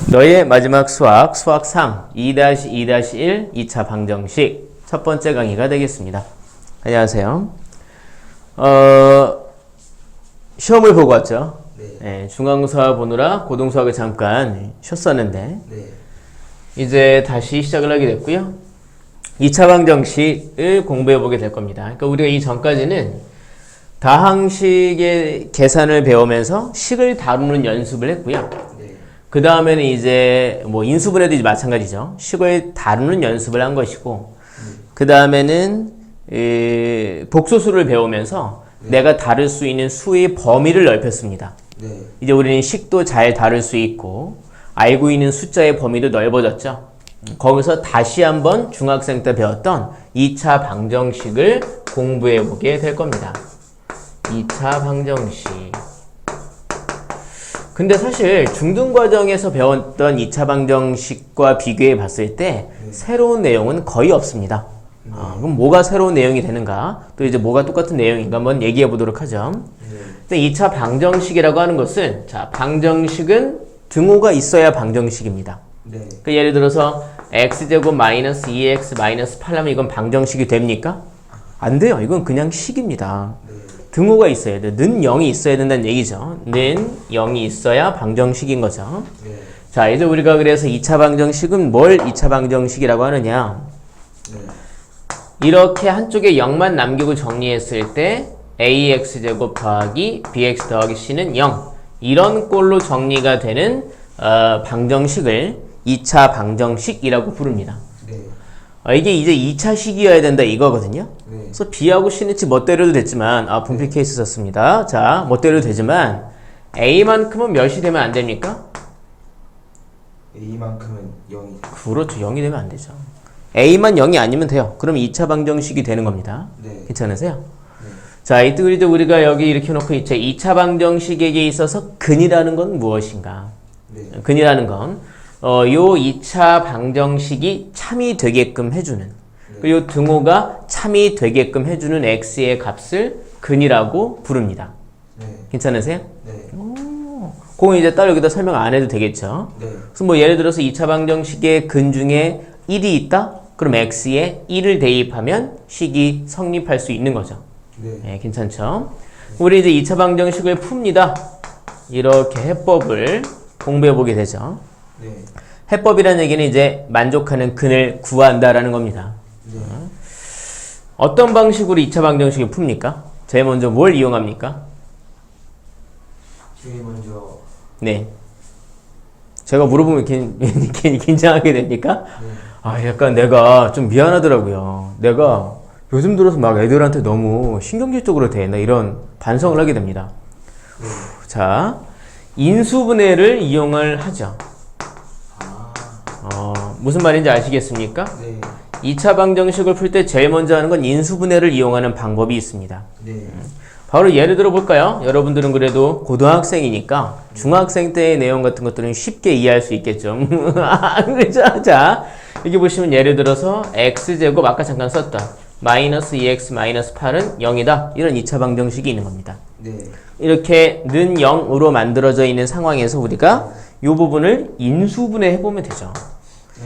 너의 마지막 수학 3 2-2-1 2차 방정식 첫 번째 강의가 되겠습니다. 안녕하세요. 시험을 보고 왔죠? 네, 중앙수학 보느라 고등수학을 잠깐 쉬었었는데 이제 다시 시작을 하게 됐고요. 2차 방정식을 공부해 보게 될 겁니다. 그러니까 우리가 이 전까지는 다항식의 계산을 배우면서 식을 다루는 연습을 했고요. 그 다음에는 이제 뭐 인수분해도 이제 마찬가지죠. 식을 다루는 연습을 한 것이고, 그 다음에는 복소수를 배우면서 내가 다룰 수 있는 수의 범위를 넓혔습니다. 이제 우리는 식도 잘 다룰 수 있고 알고 있는 숫자의 범위도 넓어졌죠. 거기서 다시 한번 중학생 때 배웠던 2차 방정식을 공부해 보게 될 겁니다. 2차 방정식. 근데 사실 중등과정에서 배웠던 2차 방정식과 비교해 봤을 때 새로운 내용은 거의 없습니다. 그럼 뭐가 새로운 내용이 되는가? 또 이제 뭐가 똑같은 내용인가 한번 얘기해 보도록 하죠. 2차 방정식이라고 하는 것은, 자, 방정식은 등호가 있어야 방정식입니다. 그 예를 들어서 x제곱 마이너스 2x 마이너스 8하면 이건 방정식이 됩니까? 안 돼요. 이건 그냥 식입니다. 등호가 있어야 돼. 는 0이 있어야 된다는 얘기죠. 는 0이 있어야 방정식인 거죠. 자, 이제 우리가 그래서 2차 방정식은 뭘 2차 방정식이라고 하느냐. 이렇게 한쪽에 0만 남기고 정리했을 때 ax제곱 더하기 bx 더하기 c는 0. 이런 꼴로 정리가 되는 방정식을 2차 방정식이라고 부릅니다. 이게 이제 2차식이어야 된다 이거거든요. 그래서 B하고 C는 멋대로도 됐지만, 분필 케이스 썼습니다. 자, 멋대로도 되지만 A만큼은 몇이 되면 안 됩니까? A만큼은 0이. 그렇죠. 0이 되면 안 되죠. A만 0이 아니면 돼요. 그럼 2차 방정식이 되는 겁니다. 괜찮으세요? 자, 이때 이제 우리가 여기 이렇게 놓고 이제 2차 방정식에게 있어서 근이라는 건 무엇인가? 근이라는 건 요 2차 방정식이 참이 되게끔 해주는, 요 등호가 참이 되게끔 해주는 x의 값을 근이라고 부릅니다. 괜찮으세요? 그건 이제 따로 여기다 설명 안 해도 되겠죠. 그래서 뭐 예를 들어서 2차 방정식의 근 중에 1이 있다? 그럼 x에 1을 대입하면 식이 성립할 수 있는 거죠. 괜찮죠? 우리 이제 2차 방정식을 풉니다. 이렇게 해법을 공부해 보게 되죠. 해법이라는 얘기는 이제 만족하는 근을 구한다라는 겁니다. 어떤 방식으로 2차 방정식을 풉니까? 제일 먼저 뭘 이용합니까? 제일 먼저. 네. 제가 물어보면 괜히 긴장하게 됩니까? 약간 내가 좀 미안하더라고요. 내가 요즘 들어서 막 애들한테 너무 신경질적으로 대나 이런 반성을 하게 됩니다. 자, 인수분해를 이용을 하죠. 무슨 말인지 아시겠습니까? 2차 방정식을 풀 때 제일 먼저 하는 건 인수분해를 이용하는 방법이 있습니다. 바로 예를 들어 볼까요? 여러분들은 그래도 고등학생이니까 중학생 때의 내용 같은 것들은 쉽게 이해할 수 있겠죠. 그렇죠? 자, 여기 보시면 예를 들어서 x제곱 아까 잠깐 썼다. 마이너스 2x 마이너스 8은 0이다. 이런 2차 방정식이 있는 겁니다. 이렇게 는 0으로 만들어져 있는 상황에서 우리가 이 부분을 인수분해 해보면 되죠.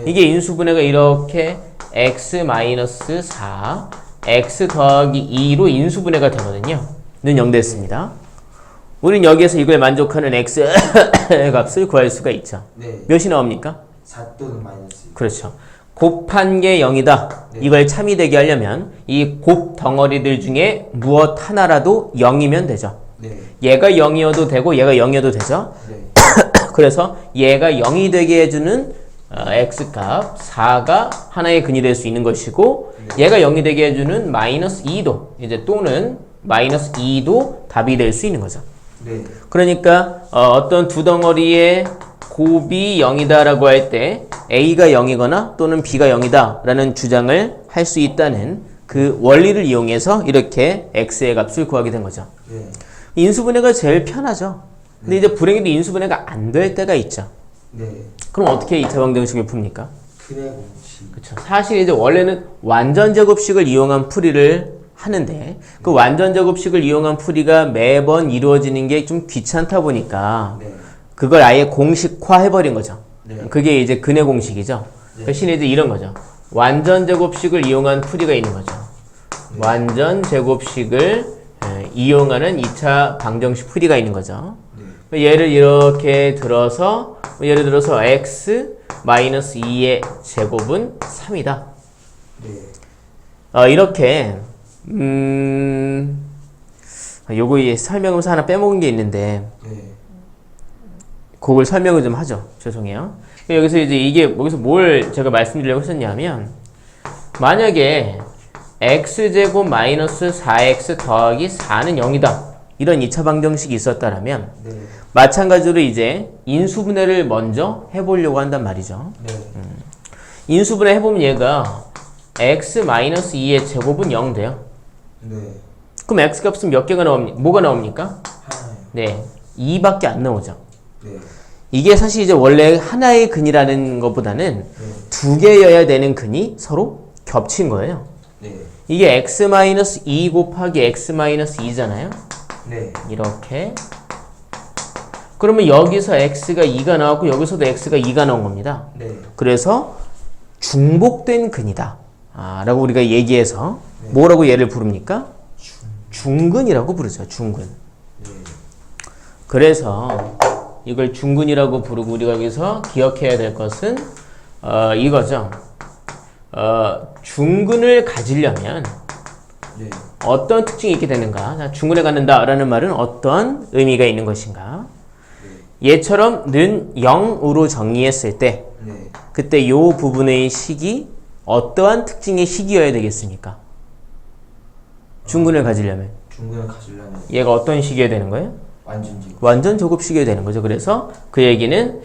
이게 인수분해가 이렇게 x-4 x 더하기 2로 인수분해가 되거든요. 는 0 됐습니다. 우린 여기에서 이걸 만족하는 x 값을 구할 수가 있죠. 몇이 나옵니까? 4 또는 마이너스. 그렇죠. 곱한 게 0이다. 이걸 참이 되게 하려면 이 곱 덩어리들 중에 무엇 하나라도 0이면 되죠. 얘가 0이어도 되고 얘가 0이어도 되죠. 그래서 얘가 0이 되게 해주는 x값 4가 하나의 근이 될 수 있는 것이고, 얘가 0이 되게 해주는 마이너스 2도 이제 또는 마이너스 2도 답이 될 수 있는 거죠. 그러니까 어떤 두 덩어리의 곱이 0이다 라고 할 때 a가 0이거나 또는 b가 0이다 라는 주장을 할 수 있다는 그 원리를 이용해서 이렇게 x의 값을 구하게 된 거죠. 인수분해가 제일 편하죠. 근데 이제 불행히도 인수분해가 안 될 때가 있죠. 그럼 어떻게 2차 방정식을 풉니까? 근의 공식. 그렇죠. 사실 이제 원래는 완전 제곱식을 이용한 풀이를 하는데, 그 완전 제곱식을 이용한 풀이가 매번 이루어지는 게 좀 귀찮다 보니까 그걸 아예 공식화 해버린 거죠. 네. 그게 이제 근의 공식이죠. 네. 대신에 이제 이런 거죠. 완전 제곱식을 이용한 풀이가 있는 거죠. 네. 완전 제곱식을 이용하는 2차 방정식 풀이가 있는 거죠. 네. 얘를 이렇게 들어서 예를 들어서 x 마이너스 2의 제곱은 3이다. 네. 이렇게 요거 설명하면서 하나 빼먹은 게 있는데 네. 그걸 설명을 좀 하죠. 죄송해요. 여기서 이제 이게 여기서 뭘 제가 말씀드리려고 했었냐면 만약에 x제곱 마이너스 4x 더하기 4는 0이다. 이런 2차 방정식이 있었다면 네. 마찬가지로 이제 인수분해를 먼저 해보려고 한단 말이죠. 네. 인수분해 해보면 얘가 x 마이너스 2의 제곱은 0 돼요. 네. 그럼 x 값은 몇 개가 나옵니까? 뭐가 나옵니까? 하나요. 네, 2밖에 안 나오죠. 네. 이게 사실 이제 원래 하나의 근이라는 것보다는 네. 두 개여야 되는 근이 서로 겹친 거예요. 네. 이게 x-2 곱하기 x-2잖아요. 네. 이렇게. 그러면 여기서 x가 2가 나왔고 여기서도 x가 2가 나온 겁니다. 네. 그래서 중복된 근이다. 라고 우리가 얘기해서 네. 뭐라고 얘를 부릅니까? 중근이라고 부르죠. 중근. 네. 그래서 이걸 중근이라고 부르고 우리가 여기서 기억해야 될 것은 이거죠. 중근을 가지려면 네. 어떤 특징이 있게 되는가? 자, 중근에 갖는다라는 말은 어떤 의미가 있는 것인가? 얘처럼 는 0으로 정의했을 때 네. 그때 요 부분의 식이 어떠한 특징의 식이어야 되겠습니까? 중근을 가지려면 중근을 가지려면 얘가 어떤 식이어야 되는 거예요? 완전 제곱. 완전 제곱식이 되는 거죠. 그래서 그 얘기는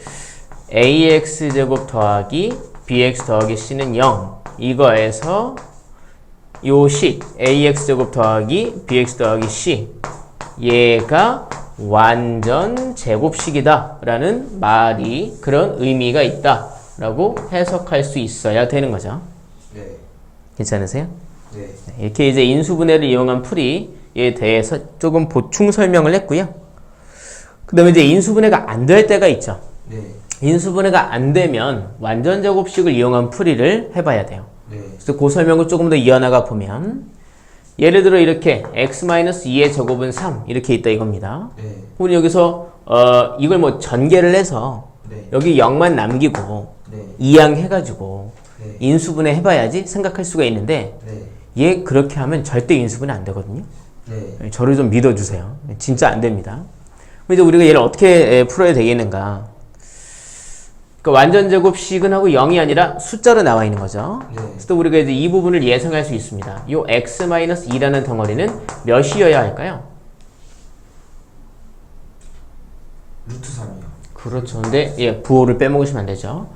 ax제곱 더하기 bx 더하기 c는 0 이거에서 요 식 ax제곱 더하기 bx 더하기 c 얘가 완전 제곱식이다 라는 말이 그런 의미가 있다 라고 해석할 수 있어야 되는 거죠. 네. 괜찮으세요? 네. 이렇게 이제 인수분해를 이용한 풀이에 대해서 조금 보충 설명을 했고요. 그 다음에 이제 인수분해가 안 될 때가 있죠. 네. 인수분해가 안 되면 완전 제곱식을 이용한 풀이를 해봐야 돼요. 네. 그래서 그 설명을 조금 더 이어나가 보면 예를 들어 이렇게 x-2의 제곱은 3 이렇게 있다 이겁니다. 네. 우리 여기서 이걸 뭐 전개를 해서 네. 여기 0만 남기고 네. 이항해가지고 네. 인수분해 해봐야지 생각할 수가 있는데 네. 얘 그렇게 하면 절대 인수분해 안 되거든요. 네. 저를 좀 믿어주세요. 진짜 안 됩니다. 그럼 이제 우리가 얘를 어떻게 풀어야 되겠는가? 그러니까 완전 제곱식은 하고 0이 아니라 숫자로 나와 있는 거죠. 네. 그래서 또 우리가 이제 이 부분을 예상할 수 있습니다. 요 x-2라는 덩어리는 몇이어야 할까요? 루트 3이요. 그렇죠. 근데 예, 부호를 빼먹으시면 안 되죠.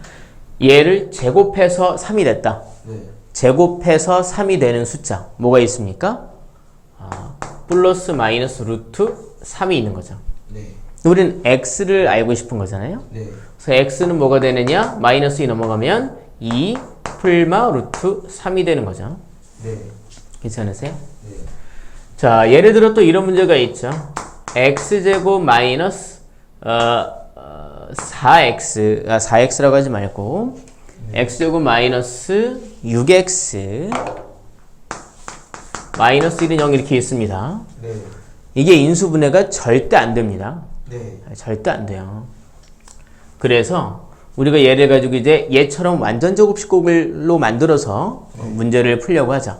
얘를 제곱해서 3이 됐다. 네. 제곱해서 3이 되는 숫자 뭐가 있습니까? 플러스 마이너스 루트 3이 있는 거죠. 네. 우리는 x를 알고 싶은 거잖아요. 네. 그래서 x는 뭐가 되느냐? 마이너스 2 넘어가면 2 풀마 루트 3이 되는 거죠. 네. 괜찮으세요? 네. 자, 예를 들어 또 이런 문제가 있죠. x제곱 마이너스 4x라고 하지 말고 x제곱 마이너스 6x 마이너스 1은 0 이렇게 있습니다. 네. 이게 인수분해가 절대 안 됩니다. 네. 절대 안 돼요. 그래서 우리가 얘를 가지고 이제 얘처럼 완전 제곱식으로 만들어서 문제를 풀려고 하죠.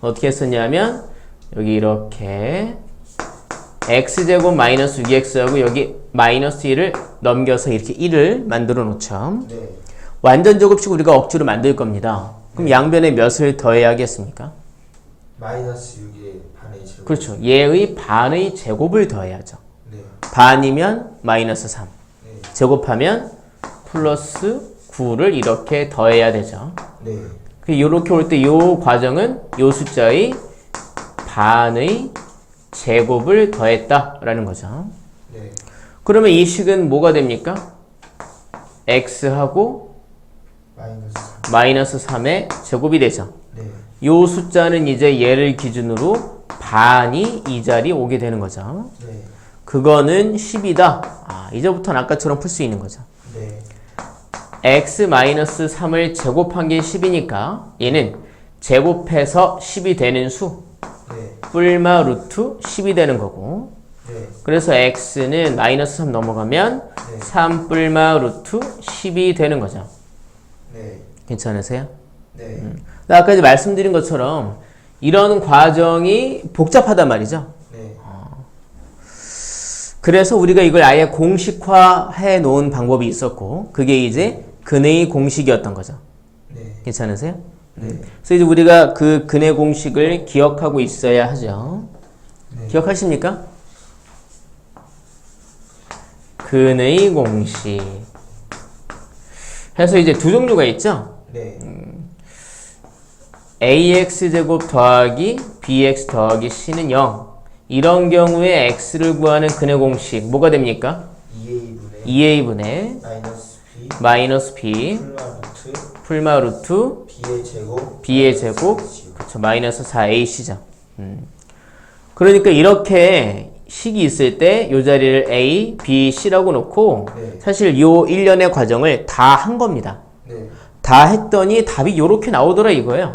어떻게 했었냐면 여기 이렇게 x제곱 마이너스 6x하고 여기 마이너스 1을 넘겨서 이렇게 1을 만들어 놓죠. 네. 완전 제곱식 우리가 억지로 만들 겁니다. 그럼 양변에 몇을 더해야 하겠습니까? 마이너스 6의 반의 제곱. 그렇죠. 얘의 반의 제곱을 더해야죠. 네. 반이면 마이너스 3. 네. 제곱하면 플러스 9를 이렇게 더해야 되죠. 네. 이렇게 올 때 이 과정은 이 숫자의 반의 제곱을 더했다라는 거죠. 네. 그러면 이 식은 뭐가 됩니까? x하고 마이너스 3. 마이너스 3의 제곱이 되죠. 네. 이 숫자는 이제 얘를 기준으로 반이 이 자리에 오게 되는 거죠. 네. 그거는 10이다. 이제부터는 아까처럼 풀 수 있는 거죠. 네. x-3을 제곱한 게 10이니까 얘는 제곱해서 10이 되는 수 네. 뿔마 루트 10이 되는 거고 네. 그래서 x는 마이너스 3 넘어가면 네. 3 뿔마 루트 10이 되는 거죠. 네. 괜찮으세요? 네. 아까 이제 말씀드린 것처럼 이런 과정이 복잡하단 말이죠. 네. 그래서 우리가 이걸 아예 공식화해 놓은 방법이 있었고 그게 이제 근의 공식이었던 거죠. 네. 괜찮으세요? 네. 그래서 이제 우리가 그 근의 공식을 기억하고 있어야 하죠. 네. 기억하십니까? 근의 공식. 해서 이제 두 종류가 있죠. 네. ax제곱 더하기 bx 더하기 c는 0. 이런 경우에 x를 구하는 근의 공식 뭐가 됩니까? 2a분의 2a분의 마이너스 b b 풀마 루트 풀마 루트 b의 제곱 b의 제곱 그쵸 마이너스 4ac죠. 그러니까 이렇게 식이 있을 때 이 자리를 a, b, c라고 놓고 네. 사실 요 일련의 과정을 다 한 겁니다. 네. 다 했더니 답이 요렇게 나오더라 이거예요.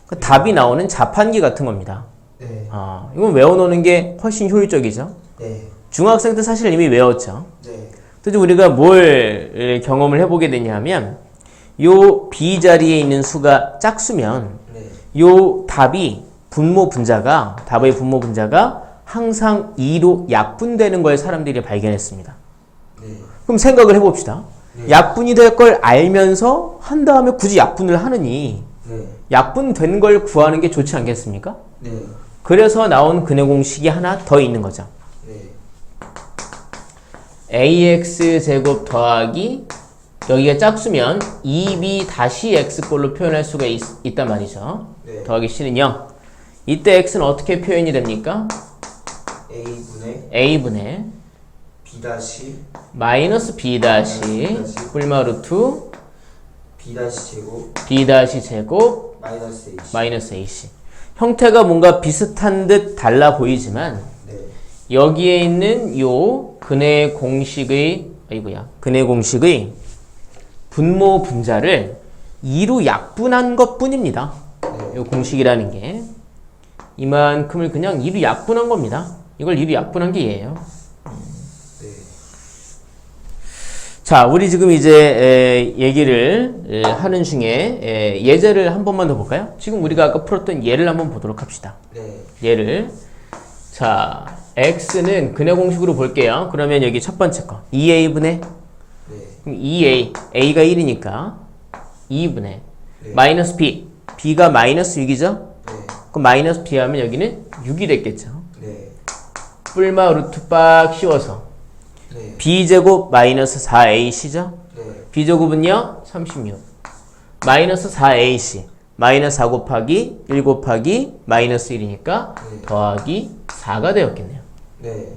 그 답이 나오는 자판기 같은 겁니다. 네. 이건 외워놓는 게 훨씬 효율적이죠. 네. 중학생 때 사실 이미 외웠죠. 네. 또 우리가 뭘 경험을 해보게 되냐면 요 B 자리에 있는 수가 짝수면 네. 요 답이 답의 분모 분자가 항상 2로 약분되는 걸 사람들이 발견했습니다. 네. 그럼 생각을 해봅시다. 네. 약분이 될 걸 알면서 한 다음에 굳이 약분을 하느니 네. 약분된 걸 구하는 게 좋지 않겠습니까? 네. 그래서 나온 근의 공식이 하나 더 있는 거죠. 네. ax제곱 더하기 여기가 짝수면 2b 다시 x꼴로 표현할 수가 있단 말이죠. 네. 더하기 c는 0. 이때 x는 어떻게 표현이 됩니까? a분의 b 다시 마이너스 b 다시 뿔마 루트 b 다시 제곱 b 다시 제곱 마이너스 ac. 마이너스 ac. 형태가 뭔가 비슷한 듯 달라 보이지만 네. 여기에 있는 요 근의 공식의 분모 분자를 2로 약분한 것 뿐입니다. 네. 요 공식이라는 게 이만큼을 그냥 2로 약분한 겁니다. 이걸 2로 약분한 게 얘예요. 네. 자, 우리 지금 이제 얘기를 하는 중에 예제를 한 번만 더 볼까요? 지금 우리가 아까 풀었던 예를 한번 보도록 합시다. 네. 예를 자, x는 근의 공식으로 볼게요. 그러면 여기 첫 번째 거 2a분의 네. 그럼 2a, a가 1이니까 2분의 네. 마이너스 b, b가 마이너스 6이죠? 네. 그럼 마이너스 b 하면 여기는 6이 됐겠죠? 네. 뿔마 루트 빡 씌워서 네. b제곱 마이너스 4ac죠? 네. b제곱은요? 36 마이너스 4ac 마이너스 4 곱하기 1 곱하기 마이너스 1이니까 네. 더하기 4가 되었겠네요. 네.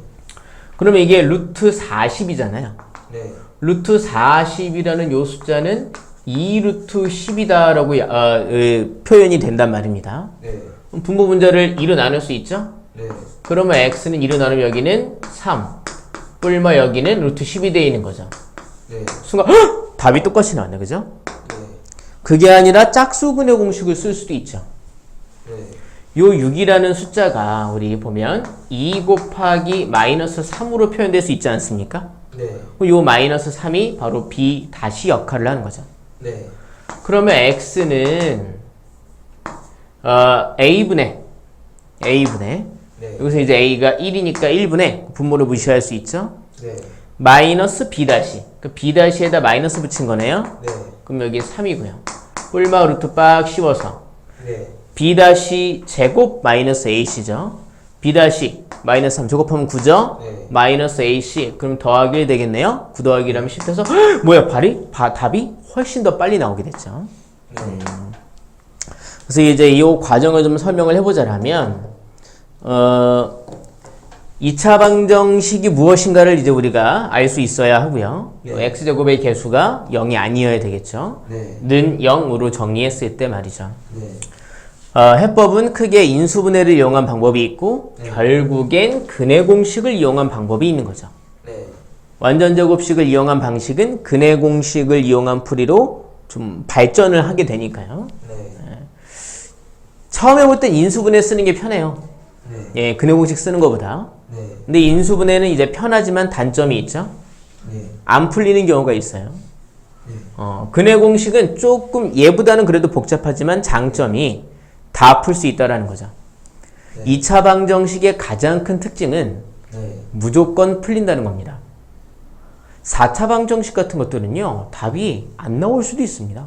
그러면 이게 루트 40이잖아요. 네. 루트 40이라는 요 숫자는 2루트 10이다라고 표현이 된단 말입니다. 네. 그럼 분모 분자를 2로 나눌 수 있죠? 네. 그러면 x는 2로 나누면 여기는 3 뿔마 여기는 루트 10이 되어 있는 거죠. 네. 순간 답이 똑같이 나왔네, 그죠? 네. 그게 아니라 짝수근의 공식을 쓸 수도 있죠. 네. 요 6이라는 숫자가 우리 보면 2 곱하기 마이너스 3으로 표현될 수 있지 않습니까? 네. 요 마이너스 3이 바로 b 다시 역할을 하는 거죠. 네. 그러면 x는 a분의 네. 여기서 이제 a가 1이니까 1분의 분모를 무시할 수 있죠. 네. 마이너스 b 다시 그 b 다시에다 마이너스 붙인 거네요. 네. 그럼 여기 3이고요. 뿔마 루트 빡 씌워서 네. b 다시 제곱 마이너스 ac죠. b 다시 마이너스 3 제곱하면 9죠. 네. 마이너스 ac 그럼 더하기 1 되겠네요. 9 더하기 1 하면 10 해서 뭐야 답이 훨씬 더 빨리 나오게 됐죠. 네. 그래서 이제 이 과정을 좀 설명을 해보자면 2차 방정식이 무엇인가를 이제 우리가 알 수 있어야 하고요. 네. x제곱의 개수가 0이 아니어야 되겠죠. 네. 는 0으로 정리했을 때 말이죠. 네. 해법은 크게 인수분해를 이용한 방법이 있고 네. 결국엔 근의 공식을 이용한 방법이 있는 거죠. 네. 완전 제곱식을 이용한 방식은 근해 공식을 이용한 풀이로 좀 발전을 하게 되니까요. 처음에 볼 땐 인수분해 쓰는 게 편해요. 예, 근해 공식 쓰는 것보다. 근데 인수분해는 이제 편하지만 단점이 있죠. 안 풀리는 경우가 있어요. 근해 공식은 조금 얘보다는 그래도 복잡하지만 장점이 다 풀 수 있다라는 거죠. 2차 방정식의 가장 큰 특징은 무조건 풀린다는 겁니다. 4차 방정식 같은 것들은요, 답이 안 나올 수도 있습니다.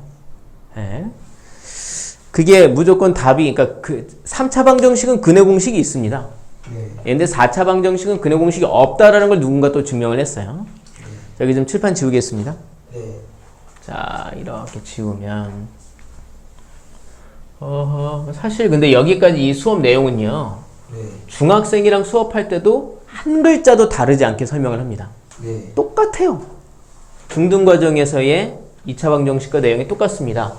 예. 그게 무조건 답이, 그러니까 3차 방정식은 근해 공식이 있습니다. 근데 4차 방정식은 근해 공식이 없다라는 걸 누군가 또 증명을 했어요. 여기 좀 칠판 지우겠습니다. 자, 이렇게 지우면 사실 근데 여기까지 이 수업 내용은요, 중학생이랑 수업할 때도 한 글자도 다르지 않게 설명을 합니다. 똑같아요. 중등 과정에서의 2차 방정식과 내용이 똑같습니다.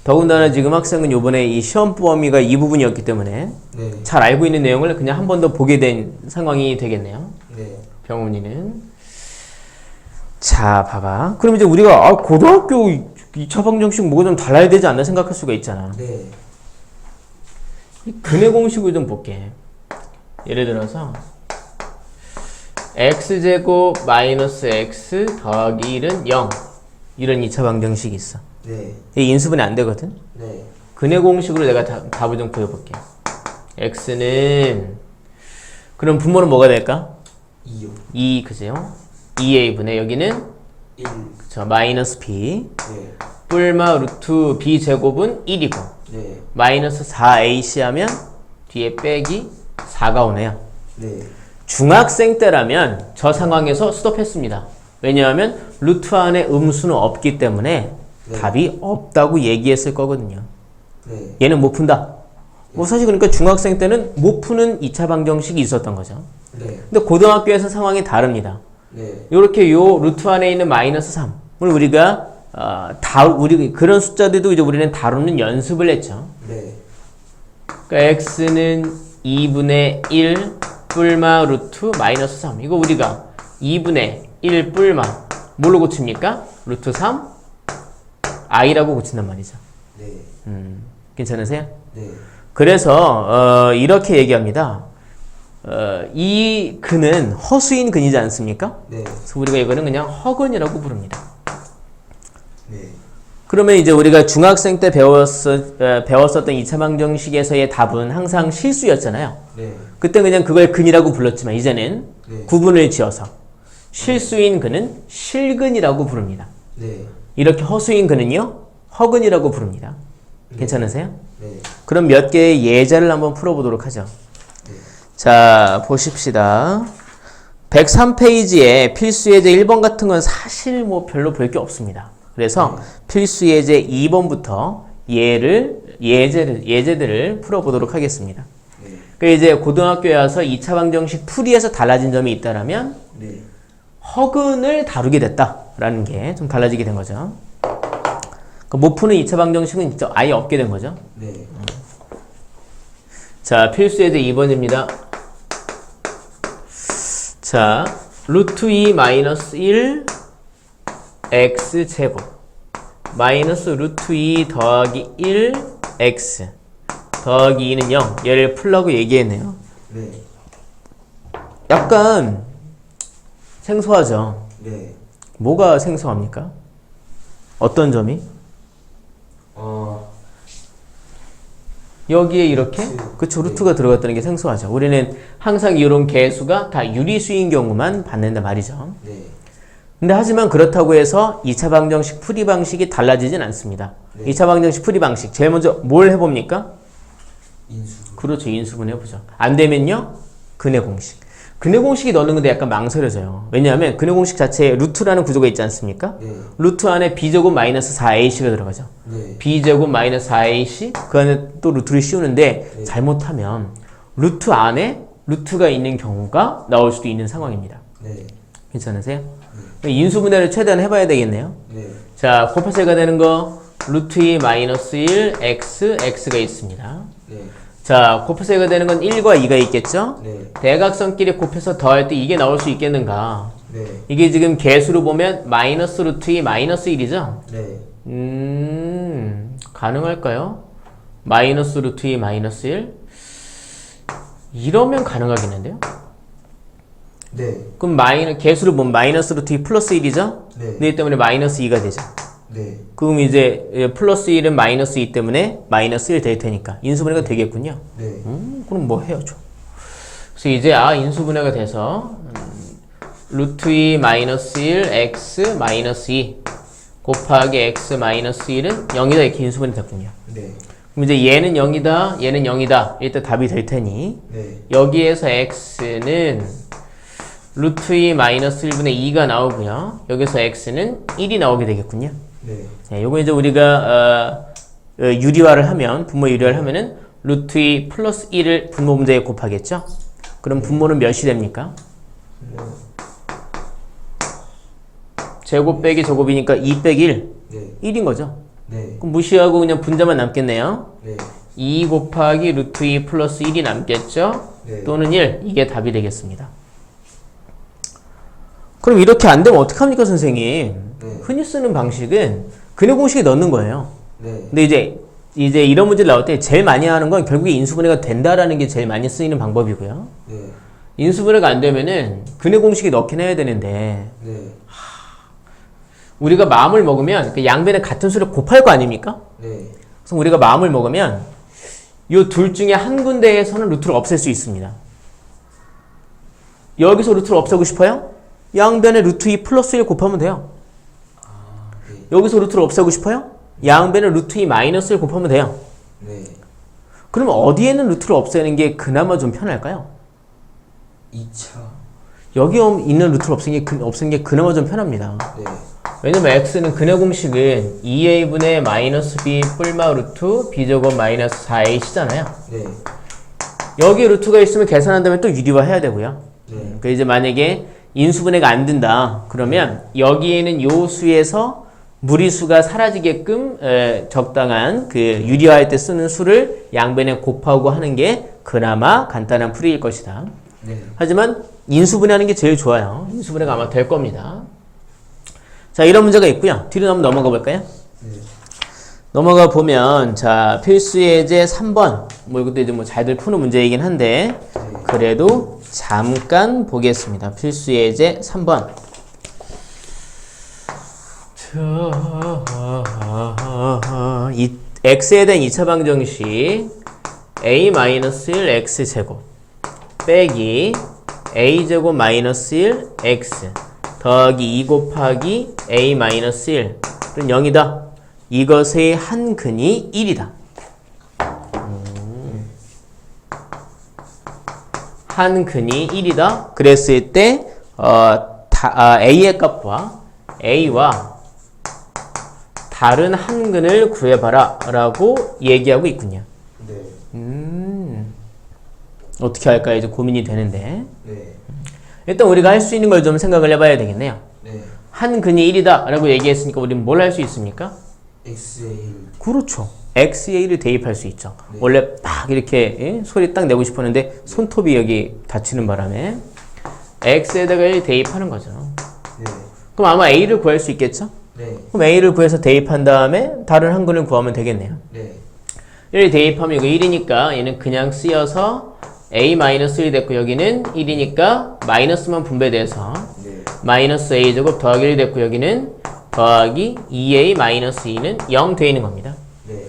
더군다나 지금 학생은 요번에 이 시험 범위가 이 부분이었기 때문에 잘 알고 있는 내용을 그냥 한 번 더 보게 된 상황이 되겠네요. 병훈이는. 자, 봐봐. 그럼 이제 우리가 고등학교 2차 방정식 뭐가 좀 달라야 되지 않나 생각할 수가 있잖아. 이 근해 공식을 좀 볼게. 예를 들어서 x제곱 마이너스 x 더하기 1은 0 이런 2차 방정식이 있어. 이 인수분해 안 되거든. 근해 공식으로 내가 답을 좀 구해볼게. x는 그럼 분모는 뭐가 될까? 2, 그죠? 2a분의 여기는 1. 그쵸, 마이너스 b 뿔마 루트 b 제곱은 1이고 마이너스 4ac 하면 뒤에 빼기 4가 오네요. 중학생 때라면 저 상황에서 스톱했습니다. 왜냐하면 루트 안에 음수는 없기 때문에 답이 없다고 얘기했을 거거든요. 얘는 못 푼다. 뭐 사실 그러니까 중학생 때는 못 푸는 2차 방정식이 있었던 거죠. 근데 고등학교에서 상황이 다릅니다. 이렇게 요 루트 안에 있는 마이너스 3을 우리가 우리 그런 숫자들도 이제 우리는 다루는 연습을 했죠. 그러니까 x는 2분의 1 뿔마 루트 마이너스 3. 이거 우리가 2분의 1 뿔마 뭘로 고칩니까? 루트 3 i라고 고친단 말이죠. 괜찮으세요? 그래서 이렇게 얘기합니다. 이 근은 허수인 근이지 않습니까? 그래서 우리가 이거는 그냥 허근이라고 부릅니다. 그러면 이제 우리가 중학생 때 배웠었던 2차 방정식에서의 답은 항상 실수였잖아요. 그때 그냥 그걸 근이라고 불렀지만 이제는 구분을 지어서 실수인 근은 실근이라고 부릅니다. 이렇게 허수인 근은요, 허근이라고 부릅니다. 괜찮으세요? 그럼 몇 개의 예제를 한번 풀어보도록 하죠. 자, 보십시다. 103페이지에 필수 예제 1번 같은 건 사실 뭐 별로 볼 게 없습니다. 그래서 필수 예제 2번부터 예제들을 풀어보도록 하겠습니다. 그러니까 이제 고등학교에 와서 2차 방정식 풀이에서 달라진 점이 있다라면 허근을 다루게 됐다라는 게 좀 달라지게 된 거죠. 그러니까 못 푸는 2차 방정식은 진짜 아예 없게 된 거죠. 자, 필수 예제 2번입니다. 자, 루트 2 마이너스 1 x제곱 마이너스 루트 2 더하기 1 x 더하기 2는 0. 얘를 풀라고 얘기했네요. 약간 생소하죠? 뭐가 생소합니까? 어떤 점이? 여기에 이렇게 그쵸, 루트가 들어갔다는 게 생소하죠. 우리는 항상 이런 개수가 다 유리수인 경우만 받는단 말이죠. 근데 하지만 그렇다고 해서 2차 방정식 풀이 방식이 달라지진 않습니다. 2차 방정식 풀이 방식 제일 먼저 뭘 해봅니까? 그렇죠, 인수분 해보죠. 안 되면요, 근해 공식. 근해 공식이 넣는 건데 약간 망설여져요. 왜냐하면 근해 공식 자체에 루트라는 구조가 있지 않습니까? 루트 안에 b제곱 마이너스 4ac가 들어가죠. b제곱 마이너스 4ac 그 안에 또 루트를 씌우는데 잘못하면 루트 안에 루트가 있는 경우가 나올 수도 있는 상황입니다. 괜찮으세요? 인수분해를 최대한 해봐야 되겠네요. 자, 곱해서가 되는 거 루트 2 마이너스 1 x가 있습니다. 자, 곱해서가 되는 건 1과 2가 있겠죠? 대각선끼리 곱해서 더할 때 이게 나올 수 있겠는가? 네. 이게 지금 개수로 보면 마이너스 루트 2 마이너스 1이죠? 네. 가능할까요? 마이너스 루트 2 마이너스 1? 이러면 가능하겠는데요? 네. 그럼 개수로 보면 마이너스 루트 2 플러스 1이죠? 네. 네 때문에 마이너스 2가 되죠. 네. 그럼 이제 플러스 1은 마이너스 2 때문에 마이너스 1 될 테니까 인수분해가 되겠군요. 네. 그럼 뭐 해야죠? 그래서 이제 인수분해가 돼서 루트 2 마이너스 1 x 마이너스 2 곱하기 x 마이너스 1은 0이다 이렇게 인수분해 됐군요. 네. 그럼 이제 얘는 0이다 얘는 0이다 일단 답이 될 테니 네. 여기에서 x는 루트 2 마이너스 1분의 2가 나오고요. 여기서 x는 1이 나오게 되겠군요. 네. 네, 요거 이제 우리가 유리화를 하면 분모 유리화를 하면은 루트 2 플러스 1을 분모 문제에 곱하겠죠? 그럼 분모는 몇이 됩니까? 제곱 빼기 제곱이니까 2 빼기 1 네. 1인 거죠? 네. 그럼 무시하고 그냥 분자만 남겠네요. 네. 2 곱하기 루트 2 플러스 1이 남겠죠? 네. 또는 1 이게 답이 되겠습니다. 그럼 이렇게 안 되면 어떡합니까 선생님? 네. 흔히 쓰는 방식은 근해 공식에 넣는 거예요. 네. 근데 이제 이런 문제를 나올 때 제일 많이 하는 건 결국에 인수분해가 된다라는 게 제일 많이 쓰이는 방법이고요. 네. 인수분해가 안 되면은 근해 공식에 넣긴 해야 되는데 네. 우리가 마음을 먹으면 그 양변에 같은 수를 곱할 거 아닙니까? 네. 그래서 우리가 마음을 먹으면 이 둘 중에 한 군데에서는 루트를 없앨 수 있습니다. 여기서 루트를 없애고 싶어요? 양변에 루트 2 플러스 1 곱하면 돼요. 네. 여기서 루트를 없애고 싶어요? 양변에 루트 2 마이너스 1 곱하면 돼요. 네. 그럼 어디에는 루트를 없애는 게 그나마 좀 편할까요? 2차. 여기 있는 루트를 없애는 게 그나마 좀 편합니다. 네. 왜냐면 x는 근해 공식은 2a분의 마이너스 b 뿔마 루트 b제곱 마이너스 4ac잖아요. 네. 여기 루트가 있으면 계산한 다음에 또 유리화 해야 되고요. 네. 그 이제 만약에 인수분해가 안 된다 그러면 여기에는 요 수에서 무리수가 사라지게끔 적당한 그 유리화할 때 쓰는 수를 양변에 곱하고 하는 게 그나마 간단한 풀이일 것이다. 네. 하지만 인수분해하는 게 제일 좋아요. 인수분해가 아마 될 겁니다. 자, 이런 문제가 있고요. 뒤로 한번 넘어가 볼까요? 네. 넘어가 보면 자, 필수 예제 3번. 뭐 이것도 이제 뭐 잘들 푸는 문제이긴 한데 그래도 잠깐 보겠습니다. 필수 예제 3번. 이 x에 대한 2차 방정식 a-1 x제곱 빼기 a제곱 마이너스 1 x 더하기 2 곱하기 a-1은 0이다. 이것의 한 근이 1이다. 한 근이 1이다. 그랬을 때 a의 값과 a와 다른 한 근을 구해봐라 라고 얘기하고 있군요. 네. 어떻게 할까 이제 고민이 되는데 네. 일단 우리가 할 수 있는 걸 좀 생각을 해봐야 되겠네요. 네. 한 근이 1이다 라고 얘기했으니까 우리는 뭘 할 수 있습니까? x의 1. 그렇죠. x의 1을 대입할 수 있죠. 네. 원래 막 이렇게 소리 딱 내고 싶었는데 손톱이 여기 다치는 바람에 x에다가 1 대입하는 거죠. 네. 그럼 아마 a를 구할 수 있겠죠? 네. 그럼 a를 구해서 대입한 다음에 다른 한 근을 구하면 되겠네요. 네. 1 대입하면 이거 1이니까 얘는 그냥 쓰여서 a-1 됐고 여기는 1이니까 마이너스만 분배돼서 네. 마이너스 a제곱 더하기 1 됐고 여기는 더하기 2a-2는 0 돼 있는 겁니다. 네.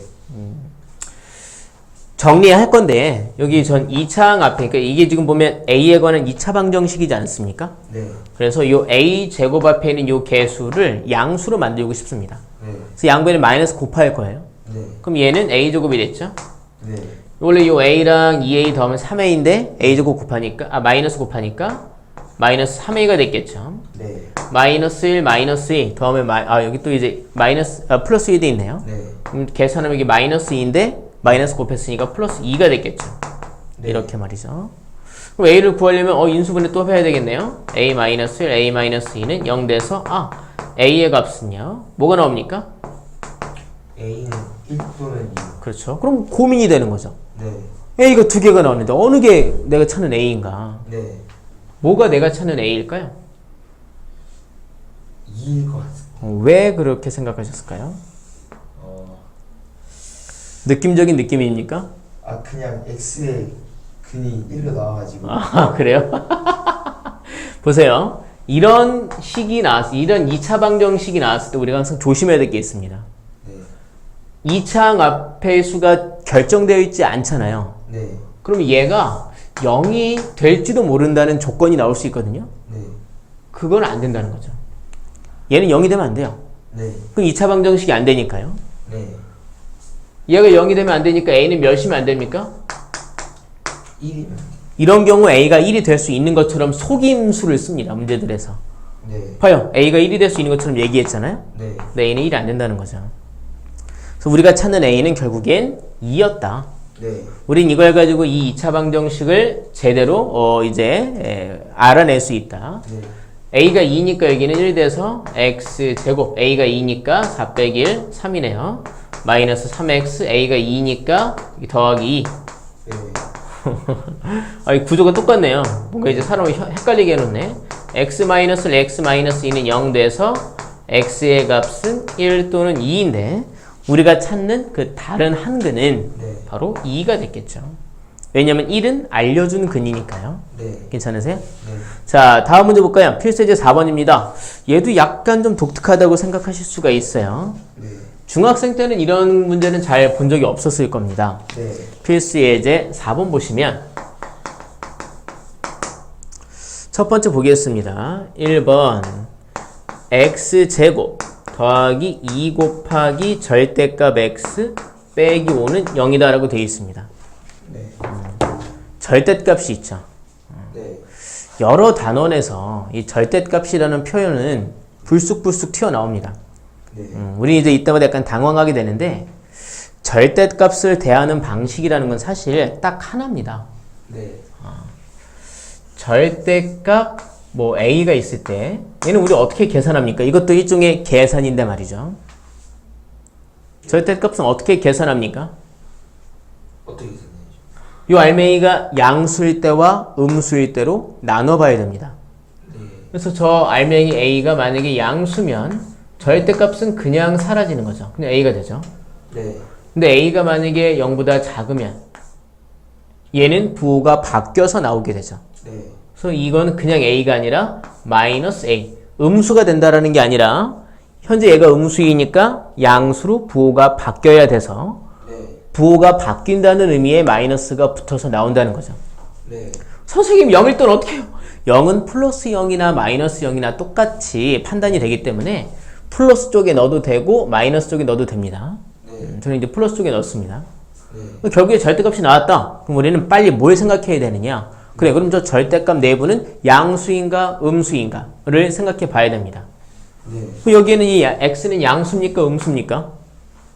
정리할 건데 여기 전 2차항 앞에 그러니까 이게 지금 보면 a에 관한 2차 방정식이지 않습니까? 네. 그래서 요 a 제곱 앞에 있는 요 개수를 양수로 만들고 싶습니다. 네. 그래서 양변에 마이너스 곱할 거예요. 네. 그럼 얘는 a 제곱이 됐죠? 네. 원래 요 a랑 2a 더하면 3a인데 a 제곱 곱하니까 마이너스 곱하니까 마이너스 3a가 됐겠죠. 네. 마이너스 1 마이너스 2 더하면 여기 또 이제 마이너스 플러스 2도 있네요. 네. 계산하면 이게 마이너스 2인데 마이너스 곱했으니까 플러스 2가 됐겠죠. 네. 이렇게 말이죠. 그럼 a를 구하려면 인수분해 또 해야 되겠네요. a-1, a-2는 0 돼서 a의 값은요. 뭐가 나옵니까? a는 1 또는 2. 그렇죠. 그럼 고민이 되는 거죠. 네. a가 두 개가 나오는데 어느 게 내가 찾는 a인가? 네. 뭐가 내가 찾는 a일까요? 2일 것 같습니다. 왜 그렇게 생각하셨을까요? 느낌적인 느낌입니까? 그냥 x의 근이 1로 나와가지고. 그래요? 보세요. 이런 식이 이런 2차 방정식이 나왔을 때 우리가 항상 조심해야 될 게 있습니다. 네. 2차 앞의 수가 결정되어 있지 않잖아요. 네. 그럼 얘가 0이 될지도 모른다는 조건이 나올 수 있거든요. 네. 그건 안 된다는 거죠. 얘는 0이 되면 안 돼요. 네. 그럼 2차 방정식이 안 되니까요. 네. 얘가 0이 되면 안 되니까 a는 몇이면 안 됩니까? 1이면. 이런 경우 a가 1이 될 수 있는 것처럼 속임수를 씁니다. 문제들에서. 네. 봐요. a가 1이 될 수 있는 것처럼 얘기했잖아요. 네. 근데 a는 1이 안 된다는 거죠. 그래서 우리가 찾는 a는 결국엔 2였다. 네. 우린 이걸 가지고 이 2차 방정식을 제대로 알아낼 수 있다. 네. a가 2니까 여기는 1 돼서 x제곱 a가 2니까 4 빼기 1 3이네요. 마이너스 3x a가 2니까 더하기 2. 네. 이 구조가 똑같네요. 뭔가 이제 사람을 헷갈리게 해놓네. x-2는 0 돼서 x의 값은 1 또는 2인데 우리가 찾는 그 다른 한근은 네. 바로 2가 됐겠죠. 왜냐면 1은 알려준 근이니까요. 네. 괜찮으세요? 네. 자, 다음 문제 볼까요? 필수예제 4번입니다. 얘도 약간 좀 독특하다고 생각하실 수가 있어요. 네. 중학생 때는 이런 문제는 잘 본 적이 없었을 겁니다. 네. 필수예제 4번 보시면 첫 번째 보겠습니다. 1번 x제곱 더하기 2 곱하기 절대값 x 빼기 5는 0이다 라고 되어 있습니다. 네. 절대값이 있죠. 네. 여러 단원에서 이 절대값이라는 표현은 불쑥불쑥 튀어나옵니다. 네. 우리 이제 이따가 약간 당황하게 되는데 절대값을 대하는 방식이라는 건 사실 딱 하나입니다. 네. 절대값 뭐 a가 있을 때 얘는 우리 어떻게 계산합니까? 이것도 일종의 계산인데 말이죠. 절대값은 어떻게 계산합니까? 어떻게 생각해요? 이 알맹이가 양수일 때와 음수일 때로 나눠봐야 됩니다. 네. 그래서 저 알맹이 a가 만약에 양수면 절대값은 그냥 사라지는 거죠. 그냥 a가 되죠. 네. 근데 a가 만약에 0보다 작으면 얘는 부호가 바뀌어서 나오게 되죠. 네. 그래서 이건 그냥 a가 아니라 마이너스 a 음수가 된다라는 게 아니라 현재 얘가 음수이니까 양수로 부호가 바뀌어야 돼서 네. 부호가 바뀐다는 의미의 마이너스가 붙어서 나온다는 거죠. 네. 선생님 0일 때는 어떻게 해요? 0은 플러스 0이나 마이너스 0이나 똑같이 판단이 되기 때문에 플러스 쪽에 넣어도 되고 마이너스 쪽에 넣어도 됩니다. 네. 저는 이제 플러스 쪽에 넣습니다. 네. 결국에 절대값이 나왔다. 그럼 우리는 빨리 뭘 생각해야 되느냐? 그래, 그럼 저 절대값 내부는 양수인가 음수인가를 생각해 봐야 됩니다. 네. 그럼 여기에는 이 x는 양수입니까 음수입니까?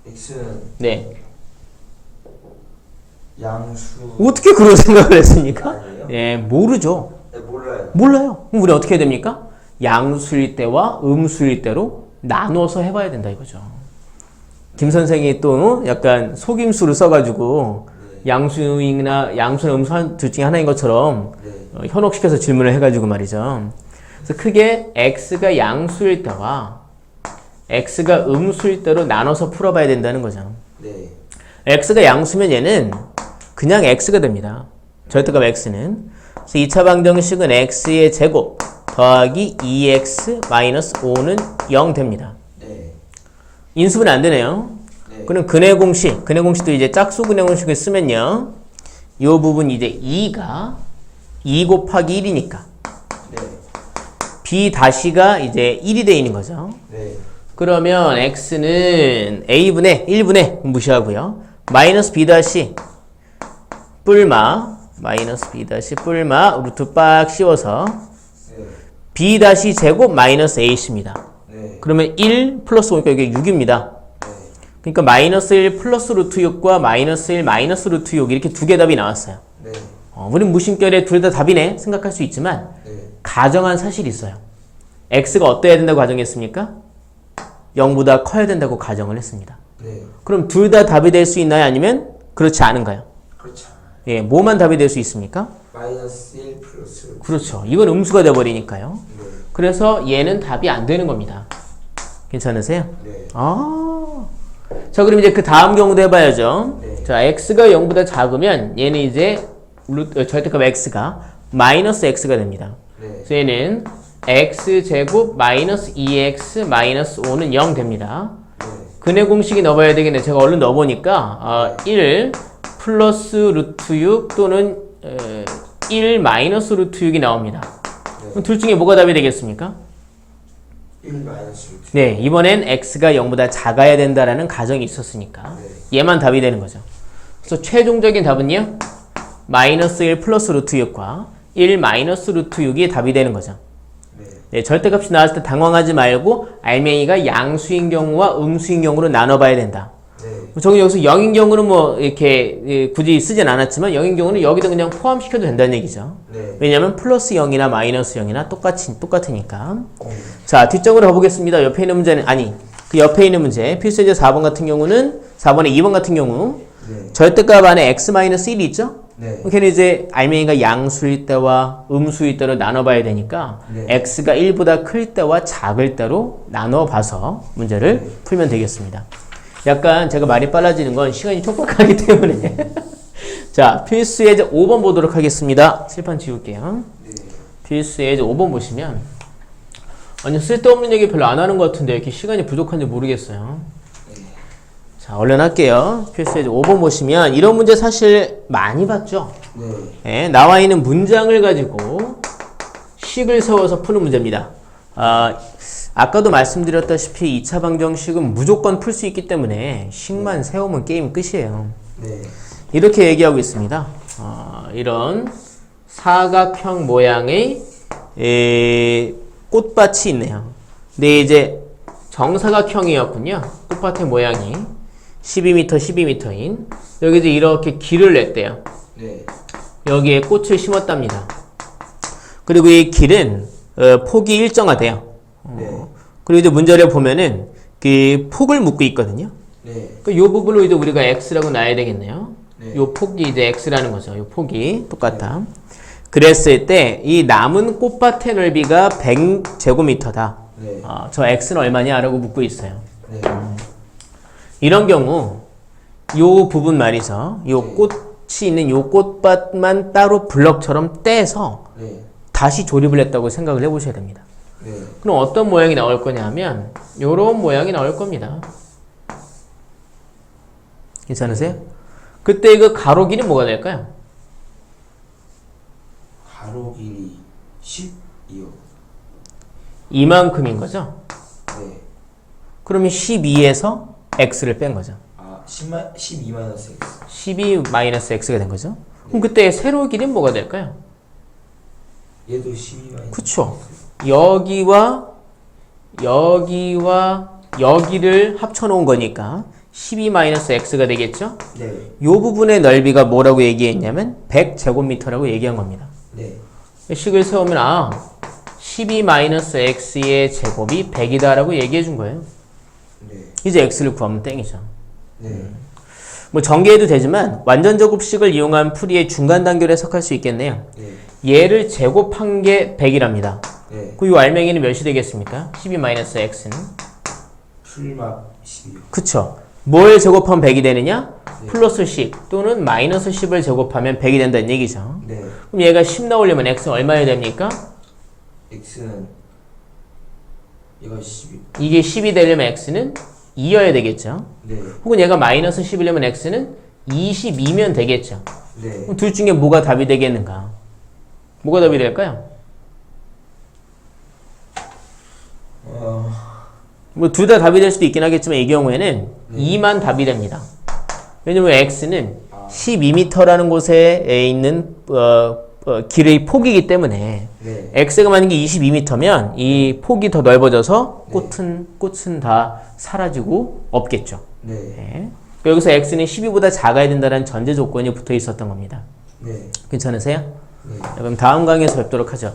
x는 네. 양수. 어떻게 그런 생각을 했습니까? 아니에요? 예, 모르죠. 네, 몰라요. 몰라요. 그럼 우리 어떻게 해야 됩니까? 양수일 때와 음수일 때로 나눠서 해봐야 된다 이거죠. 김 선생이 또 약간 속임수를 써가지고 네. 양수나 음수 둘 중에 하나인 것처럼 네. 현혹시켜서 질문을 해가지고 말이죠. 그래서 크게 x가 양수일 때와 x가 음수일 때로 나눠서 풀어봐야 된다는 거죠. 네. x가 양수면 얘는 그냥 x가 됩니다. 절대값 x는. 그래서 2차 방정식은 x의 제곱 더하기 2x 마이너스 5는 0 됩니다. 네. 인수분해 안 되네요. 네. 그럼 근의 공식도 이제 짝수 근의 공식을 쓰면요. 이 부분 이제 2가 2 곱하기 1이니까 네. b 다시가 이제 1이 돼 있는 거죠. 네. 그러면 x는 a분의 1분의 무시하고요. 마이너스 b 다시 뿔마 마이너스 b 다시 뿔마 루트 빡 씌워서 네. b 다시 제곱 마이너스 a입니다. 네. 그러면 1 플러스 5니까 이게 6입니다. 네. 그러니까 마이너스 1 플러스 루트 6과 마이너스 1 마이너스 루트 6 이렇게 두 개 답이 나왔어요. 네. 우린 무심결에 둘 다 답이네 생각할 수 있지만 네. 가정한 사실이 있어요. x가 어때야 된다고 가정했습니까? 0보다 커야 된다고 가정을 했습니다. 네. 그럼 둘 다 답이 될 수 있나요? 아니면 그렇지 않은가요? 그렇지 않아요. 예, 뭐만 답이 될 수 있습니까? 마이너스 1 플러스. 그렇죠. 이건 음수가 돼버리니까요. 네. 그래서 얘는 답이 안 되는 겁니다. 괜찮으세요? 네. 아. 자, 그럼 이제 그 다음 경우도 해봐야죠. 네. 자, x가 0보다 작으면 얘는 이제 절대값 x가 마이너스 x가 됩니다. 네. 그래서 얘는 x제곱 마이너스 2x 마이너스 5는 0 됩니다. 네. 근해 공식이 넣어봐야 되겠네. 제가 얼른 넣어보니까 1 플러스 루트 6 또는 1 마이너스 루트 6이 나옵니다. 그럼 둘 중에 뭐가 답이 되겠습니까? 1 마이너스 루트. 네, 이번엔 x가 0보다 작아야 된다라는 가정이 있었으니까 얘만 답이 되는 거죠. 그래서 최종적인 답은요? 마이너스 1 플러스 루트 6과 1 마이너스 루트 6이 답이 되는 거죠. 네. 네, 절대값이 나왔을 때 당황하지 말고 알맹이가 양수인 경우와 음수인 경우로 나눠봐야 된다. 네. 저기 여기서 0인 경우는 뭐 이렇게 굳이 쓰진 않았지만 0인 경우는 여기도 그냥 포함시켜도 된다는 얘기죠. 네. 왜냐면 플러스 0이나 마이너스 0이나 똑같으니까. 자, 뒷쪽으로 가보겠습니다. 옆에 있는 문제는 아니 그 옆에 있는 문제 필수제 4번 같은 경우는 4번에 2번 같은 경우 네. 절대값 안에 x-1이 있죠? 네. 걔는 이제 알맹이가 양수일 때와 음수일 때로 나눠봐야 되니까 네. x가 1보다 클 때와 작을 때로 나눠봐서 문제를 풀면 되겠습니다. 약간 제가 말이 빨라지는 건 시간이 촉박하기 때문에 자, 필수 예제 5번 보도록 하겠습니다. 칠판 지울게요. 네. 필수 예제 5번 보시면 아니 쓸데없는 얘기 별로 안 하는 것 같은데 이렇게 시간이 부족한지 모르겠어요. 자, 얼른 할게요. 필수 예제 5번 보시면 이런 문제 사실 많이 봤죠? 네. 네, 나와 있는 문장을 가지고 식을 세워서 푸는 문제입니다. 아까도 말씀드렸다시피 2차 방정식은 무조건 풀 수 있기 때문에 식만 세우면 게임 끝이에요. 네. 이렇게 얘기하고 있습니다. 이런 사각형 모양의 꽃밭이 있네요. 근데 이제 정사각형이었군요. 꽃밭의 모양이 12m, 12m인 여기 이제 이렇게 길을 냈대요. 네. 여기에 꽃을 심었답니다. 그리고 이 길은 폭이 일정하대요. 네. 그리고 이제 문제를 보면은 그 폭을 묻고 있거든요. 네. 그 요 부분을 이제 우리가 x라고 놔야 되겠네요. 네. 요 폭이 이제 x라는 거죠. 요 폭이 똑같다. 그랬을 때 이 남은 꽃밭의 넓이가 100제곱미터다. 네. 저 x는 얼마냐? 라고 묻고 있어요. 네. 이런 경우 요 부분 말이죠. 요 꽃이 있는 요 꽃밭만 따로 블럭처럼 떼서 네. 다시 조립을 했다고 생각을 해보셔야 됩니다. 네. 그럼 어떤 모양이 나올 거냐면 요런 모양이 나올 겁니다. 괜찮으세요? 그때 그 가로 길이 뭐가 될까요? 가로 길이 10이요. 이만큼인 거죠? 네. 그러면 12에서 x를 뺀 거죠. 12 마이너스 x. 12 마이너스 x가 된 거죠. 그럼 그때 세로 길이는 뭐가 될까요? 얘도 12 마이너스. 그쵸. 여기와 여기를 합쳐놓은 거니까 12-x가 되겠죠? 네. 이 부분의 넓이가 뭐라고 얘기했냐면 100제곱미터라고 얘기한 겁니다. 네. 식을 세우면 12-x의 제곱이 100이다 라고 얘기해 준 거예요. 네. 이제 x를 구하면 땡이죠. 네. 뭐 전개해도 되지만 완전 제곱식을 이용한 풀이의 중간 단계로 해석할 수 있겠네요. 네. 얘를 제곱한 게 100이랍니다. 네. 그 이 알맹이는 몇이 되겠습니까? 12-x는? 풀막 10이요. 그쵸. 뭘 제곱하면 100이 되느냐? 플러스 10 또는 마이너스 10을 제곱하면 100이 된다는 얘기죠. 네. 그럼 얘가 10 나오려면 x는 얼마여야 됩니까? x는 얘가 10이. 이게 10이 되려면 x는 2여야 되겠죠. 네. 혹은 얘가 마이너스 10이려면 x는 22면 되겠죠. 네. 그럼 둘 중에 뭐가 답이 되겠는가? 뭐가 답이 될까요? 뭐 둘 다 답이 될 수도 있긴 하겠지만 이 경우에는 2만 답이 됩니다. 왜냐면 x는 12m라는 곳에 있는 길의 폭이기 때문에 네. x가 만약에 22m면 이 폭이 더 넓어져서 꽃은 다 사라지고 없겠죠. 네. 네. 여기서 x는 12보다 작아야 된다는 전제 조건이 붙어 있었던 겁니다. 네. 괜찮으세요? 네. 그럼 다음 강의에서 뵙도록 하죠.